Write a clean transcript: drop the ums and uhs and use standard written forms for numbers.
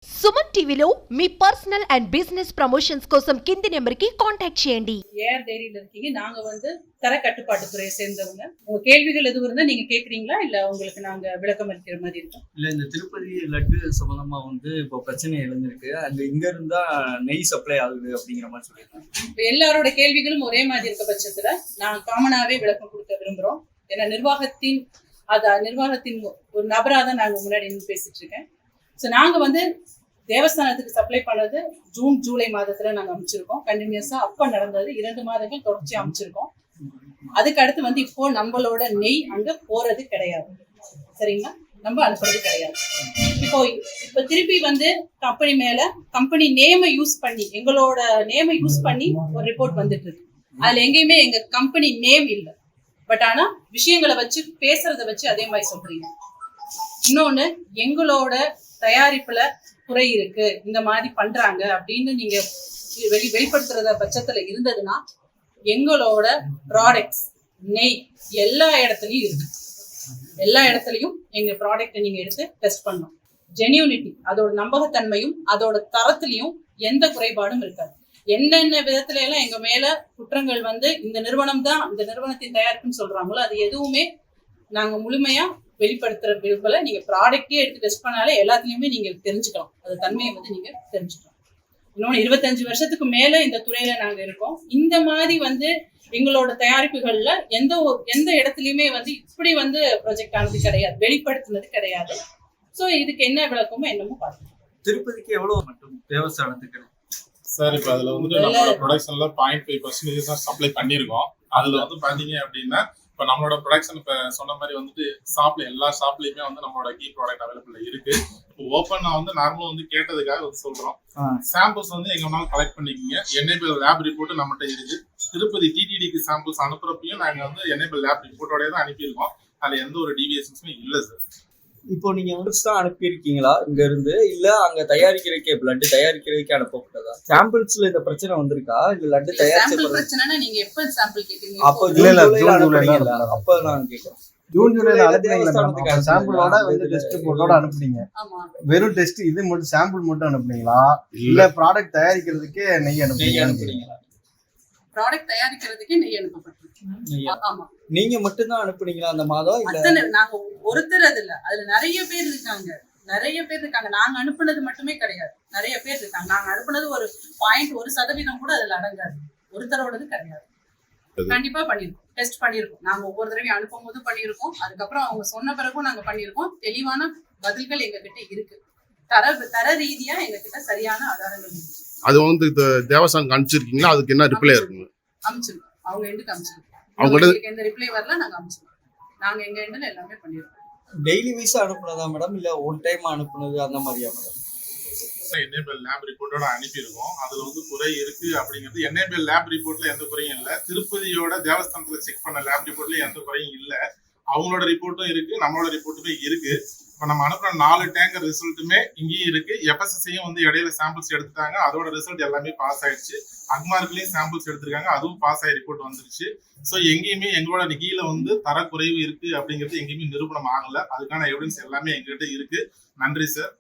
సుమన్ టీవీలో మీ personal and business promotions కోసం కింది నెంబర్కి కాంటాక్ట్ చేయండి. ஏஆர் டைரியில இருக்கீங்க. நாங்க தர கட்டுப்பாட்டு துறையை சேர்ந்தவங்க. உங்க கேள்விகள் எதுவும் இருந்தா நீங்க கேக்குறீங்களா இல்ல உங்களுக்கு நாங்க விளக்கம் அளிக்கிற மாதிரி இருக்கும்? இல்ல இந்த திருப்பதி லட்டு சம்பந்தமா இப்போ பிரச்சனை எழுந்திருக்கு. அங்க இங்க இருந்தா நெய் சப்ளை ஆகுது அப்படிங்கிற மாதிரி சொல்லியிருக்காங்க. இப்ப எல்லாரோட கேள்விகளும் ஒரே மாதிரி இருக்க பட்சத்துல நான் காமனாவே விளக்கம் கொடுக்க விரும்புறோம். ஏன்னா நிர்வாகத்தின் ஒரு நபரா தான் நாங்க முன்னாடி நின்று பேசிட்டு இருக்கேன். ஸோ நாங்க தேவஸ்தானத்துக்கு சப்ளை பண்ணது ஜூன் ஜூலை மாதத்துல நாங்க அமைச்சிருக்கோம். கண்டினியூஸா அப்ப நடந்தது 2 மாதங்கள் தொடர்ச்சி அமைச்சிருக்கோம். அதுக்கு அடுத்து இப்போ நம்மளோட நெய் அங்க போறது கிடையாது. சரிங்களா? நம்ம அனுப்புறது கிடையாது. இப்போ திருப்பி கம்பெனி மேல கம்பெனி நேமை யூஸ் பண்ணி எங்களோட நேமை யூஸ் பண்ணி ஒரு ரிப்போர்ட் வந்துட்டு இருக்கு. அதுல எங்கேயுமே எங்க கம்பெனி நேம் இல்லை. பட் ஆனா விஷயங்களை வச்சு பேசுறத வச்சு அதே மாதிரி சொல்றீங்க. இன்னொன்னு, எங்களோட தயாரிப்புல குறை இருக்கு, இந்த மாதிரி பண்றாங்க அப்படின்னு நீங்க வெளிப்படுத்துறத பட்சத்துல இருந்ததுன்னா எங்களோட ப்ராடக்ட்ஸ் நெய் எல்லா இடத்துலயும் இருக்கு. எல்லா இடத்துலயும் எங்க ப்ராடக்டை நீங்க எடுத்து டெஸ்ட் பண்ணணும். ஜென்யூனிட்டி, அதோட நம்பகத்தன்மையும் அதோட தரத்திலையும் எந்த குறைபாடும் இருக்காது. என்னென்ன விதத்துல எல்லாம் எங்க மேல குற்றங்கள் இந்த நிறுவனம் தான் இந்த நிறுவனத்தின் தயாரிப்புன்னு சொல்றாங்களோ அது எதுவுமே நாங்க முழுமையா வெளிப்படுத்துற விருப்பல. நீங்க ப்ராடக்டே எடுத்து டெஸ்ட் பண்ணாலே எல்லாத்துலயுமே நீங்க தெரிஞ்சுக்கலாம். அது தன்மையை நீங்க தெரிஞ்சுக்கலாம். இன்னொன்னு, 25 வருஷத்துக்கு மேல இந்த துறையில நாங்க இருக்கோம். இந்த மாதிரி எங்களோட தயாரிப்புகள்ல எந்த இடத்துலயுமே இப்படி ப்ரொஜெக்ட் ஆனது கிடையாது, வெளிப்படுத்தினது கிடையாது. சோ இதுக்கு என்ன விளக்கமோ என்னமோ பார்க்கலாம். திருப்பதிக்கு எவ்வளவு மட்டும் தேவஸ்தானத்துக்கு சார் இப்போ அதுல நம்மளோட ப்ரொடக்ஷன்ல 0.5% தான் சப்ளை பண்ணியிருக்கோம். அதுல பாத்தீங்க அப்படின்னா இப்போ நம்மளோட ப்ரொடக்ஷன் இப்போ சொன்ன மாதிரி ஷாப்ல எல்லா ஷாப்லயுமே நம்மளோட கீ ப்ராடக்ட் அவைலபிள் இருக்கு. இப்போ ஓப்பனா நார்மலா கேட்டதுக்காக சொல்றோம். சாம்பிள்ஸ் எங்க கலெக்ட் பண்ணிக்கிங்க. எனேபிள் லேப் ரிப்போர்ட் நம்மகிட்ட இருக்கு. திருப்பதி டிடிடிக்கு சாம்பிள்ஸ் அனுப்புறப்பையும் நாங்க எனேபிள் லேப் ரிப்போர்ட்டோட தான் அனுப்பியிருக்கோம். அதுல எந்த ஒரு டிவியேஷன்ஸுமே இல்லை சார். இப்போ நீங்க தான் அனுப்பியிருக்கீங்களா இங்க இருந்து, இல்ல அங்க தயாரிக்கிறதுக்கே லட்டு தயாரிக்கிறதுக்கே அனுப்பப்பட்டதா? சாம்பிள்ஸ்ல இந்த பிரச்சனை வந்திருக்கா இல்ல லட்டு தயாரிச்ச பிரச்சனைனா நீங்க எப்ப சாம்பிள் கேக்குறீங்க? அப்ப ஜூன் ஜூலைல அப்ப நான் கேக்குறேன். ஜூன் ஜூலைல அனுப்புனீங்க. சாம்பிளோட டெஸ்ட் ரிப்போர்ட்டோட அனுப்புனீங்க. வெறும் டெஸ்ட் இது மட்டும் சாம்பிள் மட்டும் அனுப்புனீங்களா இல்ல ப்ராடக்ட் தயாரிக்கிறதுக்கே நெய் அனுப்புனீங்களா? ப்ராடக்ட் தயாரிக்கிறதுக்கே நெய் அனுப்பப்பட்டிருக்கு. ஆமா, நீங்க மட்டும் தான் அனுப்புனீங்களா அந்த மாதம்? இல்ல நாங்க ஒருத்தர் அதுல நிறைய பேர் இருக்காங்க. நாங்க அனுப்புனது மட்டுமே கிடையாது, நிறைய பேர் இருக்காங்க. நாங்க அனுப்புனது ஒரு 0.1% கூட அதுல அடங்காது. ஒருத்தரோடது கிடையாது. கண்டிப்பா பண்ணிருக்கோம், டெஸ்ட் பண்ணிருக்கோம். நாங்க ஒவ்வொரு தடவையும் அனுப்பும் போது பண்ணிருக்கோம். அதுக்கப்புறம் அவங்க சொன்ன பிறகும் நாங்க பண்ணிருக்கோம். தெளிவான பதில்கள் எங்க கிட்ட இருக்கு. தர ரீதியா எங்க கிட்ட சரியான ஆதாரங்கள் இருக்கு. அது தேவஸ்தானம் அனுப்பிச்சிருக்கீங்களா? அதுக்கு என்ன ரிப்ளை இருக்குங்க? அனுப்பிச்சிருக்கோம். அவங்க எண்டுக்கு அனுப்பிச்சிருக்கோம். அவங்களுக்கு எந்த ரிப்ளை வரல, நாங்க அனுப்பிச்சிருக்கோம். நாங்க எங்க எண்டுல எல்லாமே பண்ணிருக்கோம். டெய்லி வைஸா அனுப்புனதா மேடம் இல்ல ஒன் டைம் அனுப்புனது அந்த மாதிரியா மேடம்? எனேபிள் லேப் ரிப்போர்ட்டோட அனுப்பியிருக்கோம். அதுல குறை இருக்கு அப்படிங்கிறது. எனேபிள் லேப் ரிப்போர்ட்ல எந்த குறையும் இல்லை. திருப்பதியோட தேவஸ்தானத்துல செக் பண்ண லேப் ரிப்போர்ட்ல எந்த குறையும் இல்லை. அவங்களோட ரிப்போர்ட்டும் இருக்கு, நம்மளோட ரிப்போர்ட்டுமே இருக்கு. இப்போ நம்ம அனுப்புற 4 டேங்கர் ரிசல்ட்டுமே இங்கேயும் இருக்கு. எஃப்எஸ்எஸ்ஐயும் இடையில சாம்பிள்ஸ் எடுத்துட்டாங்க. அதோட ரிசல்ட் எல்லாமே பாஸ் ஆயிடுச்சு. அக்மார்க்லயும் சாம்பிள்ஸ் எடுத்திருக்காங்க, அதுவும் பாஸ் ஆகி ரிப்போர்ட் வந்துருச்சு. ஸோ எங்கேயுமே எங்களோட கீழே தரக்குறைவு இருக்கு அப்படிங்கிறது எங்கேயுமே நிரூபணம் ஆகல. அதுக்கான எவிடன்ஸ் எல்லாமே எங்ககிட்ட இருக்கு. நன்றி சார்.